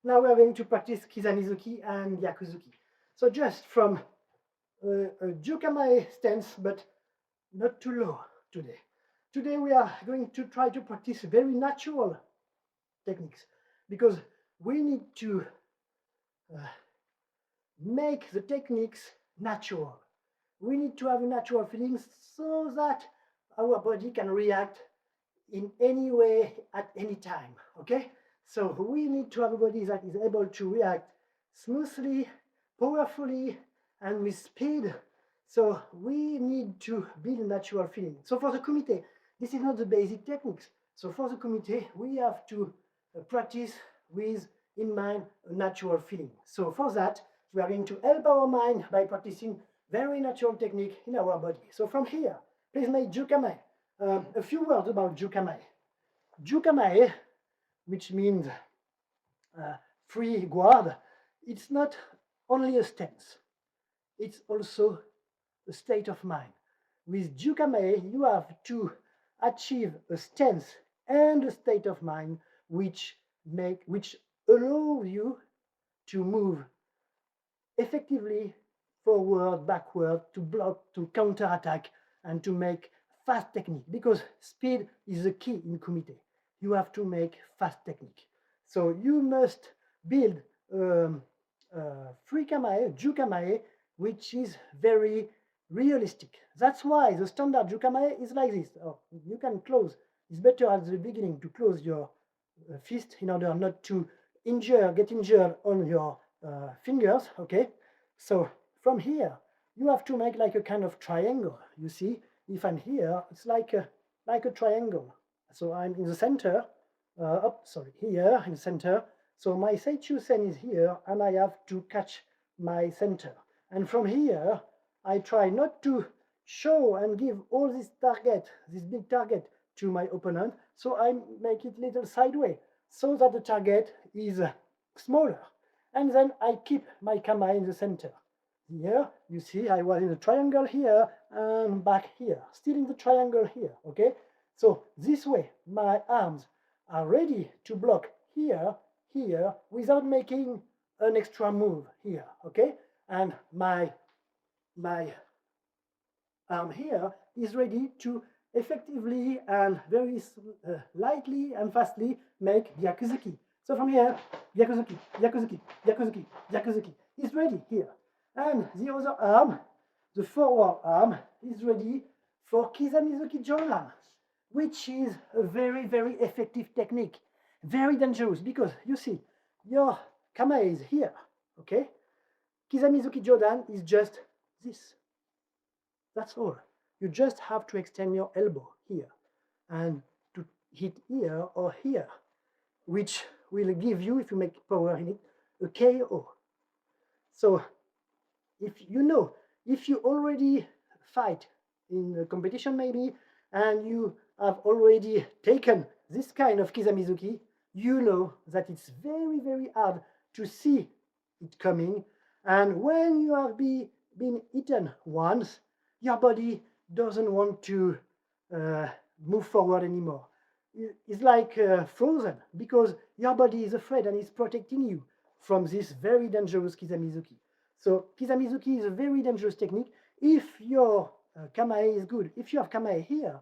Now we are going to practice Kizamizuki and Yakuzuki. So just from a jukame stance, but not too low today. Today we are going to try to practice very natural techniques because we need to make the techniques natural. We need to have a natural feeling so that our body can react in any way at any time, okay? So we need to have a body that is able to react smoothly, powerfully, and with speed. So we need to build a natural feeling. So for the kumite, this is not the basic techniques. So for the kumite, we have to practice with, in mind, a natural feeling. So for that, we are going to help our mind by practicing very natural technique in our body. So from here, please make jukame. A few words about jukame. Jukame, which means free guard, it's not only a stance, it's also a state of mind. With jukame, you have to achieve a stance and a state of mind which allow you to move effectively forward, backward, to block, to counterattack, and to make fast technique, because speed is the key in kumite. You have to make fast technique. So you must build free kamae, jukamae, which is very realistic. That's why the standard jukamae is like this. Oh, you can close. It's better at the beginning to close your fist in order not to get injured on your fingers, okay? So from here, you have to make like a kind of triangle. You see, if I'm here, it's like a triangle. So I'm in the center, here in the center. So my Seichu Sen is here, and I have to catch my center. And from here, I try not to show and give all this big target to my opponent. So I make it little sideways, so that the target is smaller. And then I keep my kamae in the center. Here, you see, I was in the triangle here and back here, still in the triangle here, okay? So this way, my arms are ready to block here, here, without making an extra move here, okay? And my arm here is ready to effectively and very lightly and fastly make Yakuzuki. So from here, Yakuzuki, Yakuzuki, Yakuzuki, Yakuzuki is ready here. And the other arm, the forward arm, is ready for Kizamizuki Joran, which is a very, very effective technique. Very dangerous, because you see, your kamae is here, okay? Kizamizuki Joran is just this. That's all. You just have to extend your elbow here and to hit here or here, which will give you, if you make power in it, a KO. So if you already fight in a competition maybe, and you have already taken this kind of Kizamizuki, you know that it's very, very hard to see it coming. And when you have been eaten once, your body doesn't want to move forward anymore. It's like frozen, because your body is afraid and is protecting you from this very dangerous Kizamizuki. So Kizamizuki is a very dangerous technique. If your kamae is good, if you have kamae here,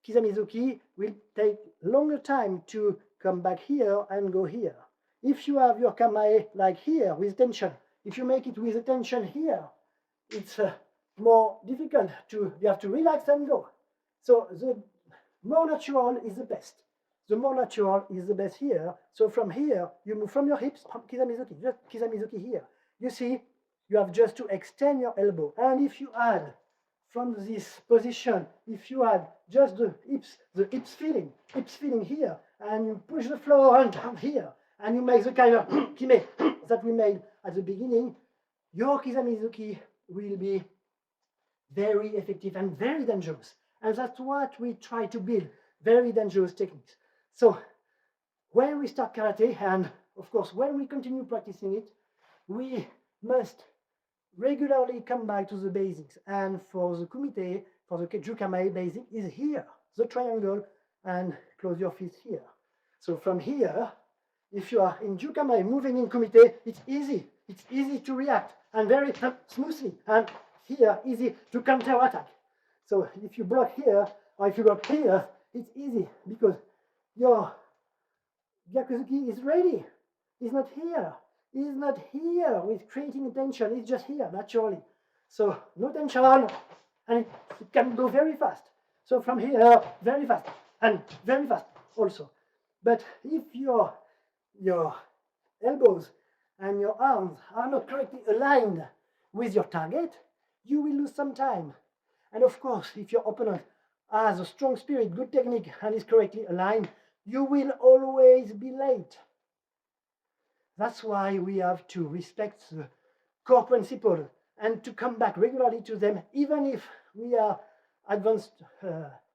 Kizamizuki will take longer time to come back here and go here. If you have your kamae like here with tension, if you make it with a tension here, it's more difficult you have to relax and go. So the more natural is the best. The more natural is the best here. So from here, you move from your hips, Kizamizuki, just Kizamizuki here. You see, you have just to extend your elbow. And if you add from this position, if you add just the hips feeling here, and you push the floor and down here, and you make the kind of kime that we made at the beginning, your Kizamizuki will be very effective and very dangerous. And that's what we try to build, very dangerous techniques. So when we start karate, and of course when we continue practicing it, we must regularly come back to the basics. And for the kumite, for the jukame, basic is here, the triangle, and close your fist here. So from here, if you are in jukame moving in kumite, it's easy. It's easy to react and very smoothly. And here, easy to counter attack. So if you block here or if you block here, it's easy because your Gyakuzuki is ready. He's not here. He's not here with creating tension. He's just here naturally. So no tension, and it can go very fast. So from here, very fast and very fast also. But if your elbows and your arms are not correctly aligned with your target, you will lose some time. And of course, if your opponent has a strong spirit, good technique, and is correctly aligned, you will always be late. That's why we have to respect the core principle and to come back regularly to them, even if we are advanced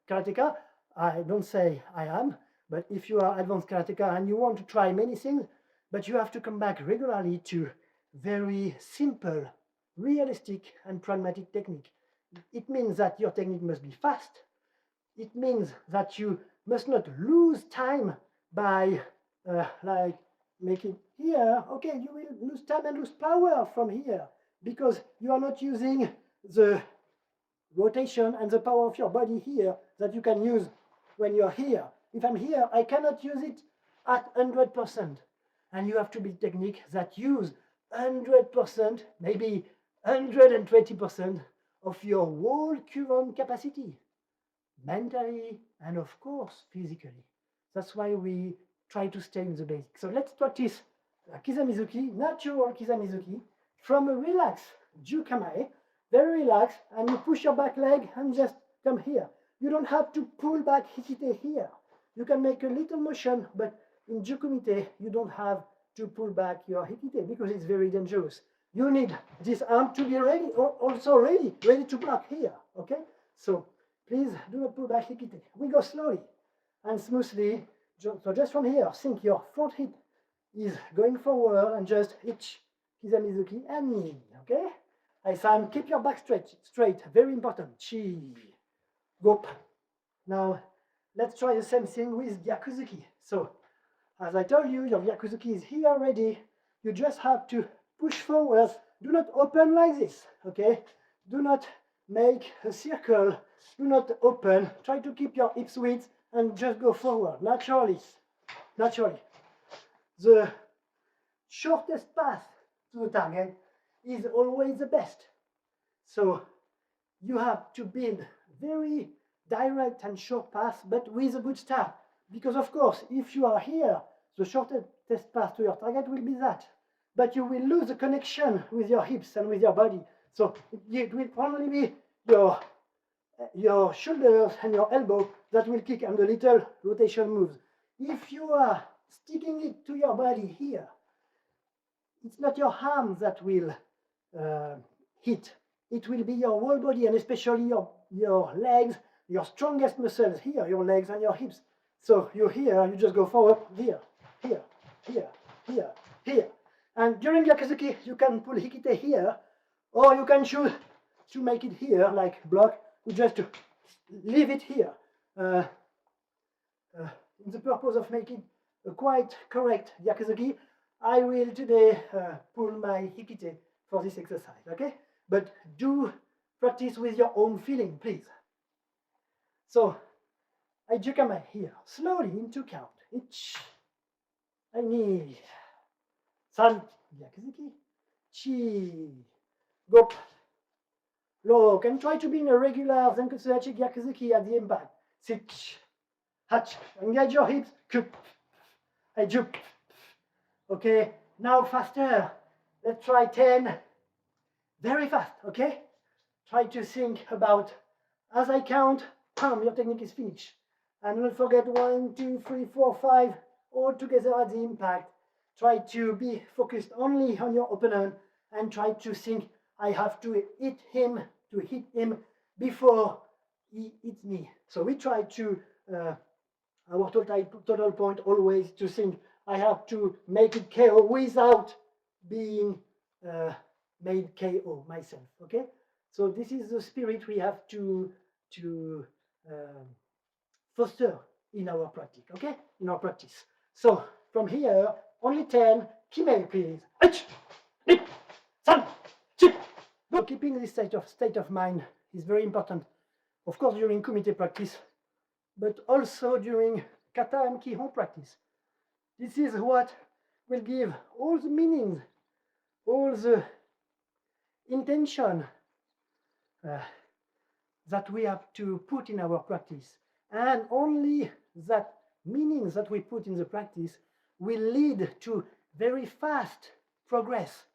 karateka. I don't say I am, but if you are advanced karateka and you want to try many things, but you have to come back regularly to very simple, realistic, and pragmatic technique. It means that your technique must be fast. It means that you must not lose time by like making here. Okay, you will lose time and lose power from here because you are not using the rotation and the power of your body here that you can use when you're here. If I'm here, I cannot use it at 100%. And you have to build technique that use 100%, maybe 120% of your whole current capacity, mentally and of course physically. That's why we try to stay in the basics. So let's practice Kizamizuki, natural Kizamizuki, from a relaxed jukame, very relaxed, and you push your back leg and just come here. You don't have to pull back hikite here. You can make a little motion, but in jukumite, you don't have to pull back your hikite because it's very dangerous. You need this arm to be ready, or also ready to block here, okay? So please do not pull back hikite. We go slowly and smoothly. So just from here, think your front hip is going forward and just hitch Kizamizuki and knee, okay? I say keep your back straight, very important. Chi, go. Now, let's try the same thing with Gyakuzuki. So, as I told you, your Gyakuzuki is here ready. You just have to push forward. Do not open like this, okay? Do not make a circle. Do not open. Try to keep your hips width and just go forward, naturally. Naturally. The shortest path to the target is always the best. So you have to build very direct and short path, but with a good start. Because of course, if you are here, the shortest path to your target will be that. But you will lose the connection with your hips and with your body. So it will only be your shoulders and your elbow that will kick and the little rotation moves. If you are sticking it to your body here, it's not your arms that will hit. It will be your whole body and especially your legs, your strongest muscles here, your legs and your hips. So you're here, you just go forward, here, here, here, here, here. And during Gyakuzuki, you can pull hikite here, or you can choose to make it here, like block, you just leave it here. In the purpose of making a quite correct Gyakuzuki, I will today pull my hikite for this exercise, okay? But do practice with your own feeling, please. So, I jukame here, slowly in 2 count. Ich, I knee. San, Gyakuzuki. Chi, go. Look, and try to be in a regular Zenkutsuhachi Gyakuzuki at the impact. Sit, hatch, engage your hips. Kup, I juke. Okay, now faster. Let's try 10. Very fast, okay? Try to think about, as I count, your technique is finished. And don't forget 1, 2, 3, 4, 5, all together at the impact. Try to be focused only on your opponent and try to think, I have to hit him before he hits me. So we try to, our total point always to think, I have to make it KO without being made KO myself, okay? So this is the spirit we have to foster in our practice, okay? In our practice. So from here, only 10 kime, please. 1, 2, 3, 4. So keeping this state of mind is very important, of course, during kumite practice, but also during kata and kihon practice. This is what will give all the meanings, all the intention that we have to put in our practice. And only that meanings that we put in the practice will lead to very fast progress.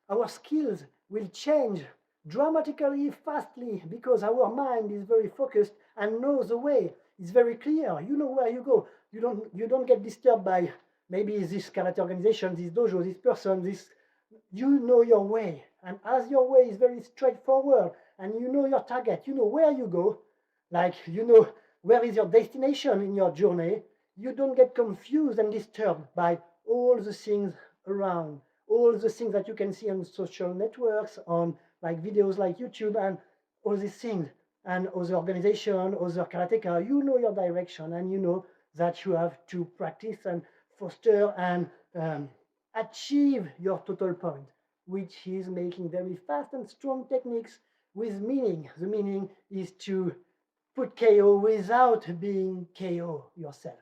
Our skills will change dramatically, fastly, because our mind is very focused and knows the way. It's very clear. You know where you go. You don't get disturbed by maybe this karate organization, this dojo, this person, this. You know your way. And as your way is very straightforward, and you know your target, you know where you go, like you know where is your destination in your journey, you don't get confused and disturbed by all the things around, all the things that you can see on social networks, on like videos like YouTube and all these things, and other organization, other karateka. You know your direction, and you know that you have to practice and foster and achieve your total point, which is making very fast and strong techniques with meaning. The meaning is to put KO without being KO yourself.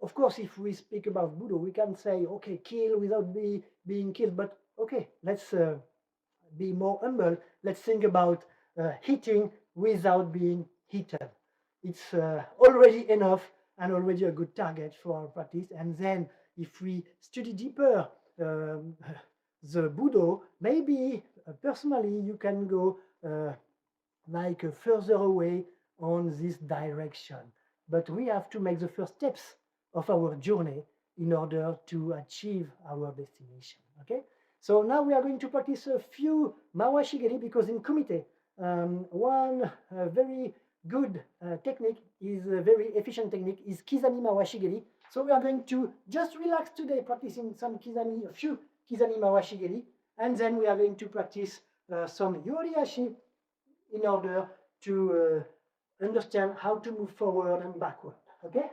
Of course, if we speak about Budo, we can say, okay, kill without being killed, but okay, let's be more humble. Let's think about hitting without being hit. It's already enough and already a good target for our practice. And then if we study deeper the Budo, maybe personally you can go like further away on this direction. But we have to make the first steps of our journey in order to achieve our destination. Okay? So now we are going to practice a few mawashigiri, because in kumite, one very good technique is a very efficient technique is kizami mawashigiri. So we are going to just relax today, practicing some kizami, a few kizami mawashigiri, and then we are going to practice some yoriashi in order to understand how to move forward and backward. Okay?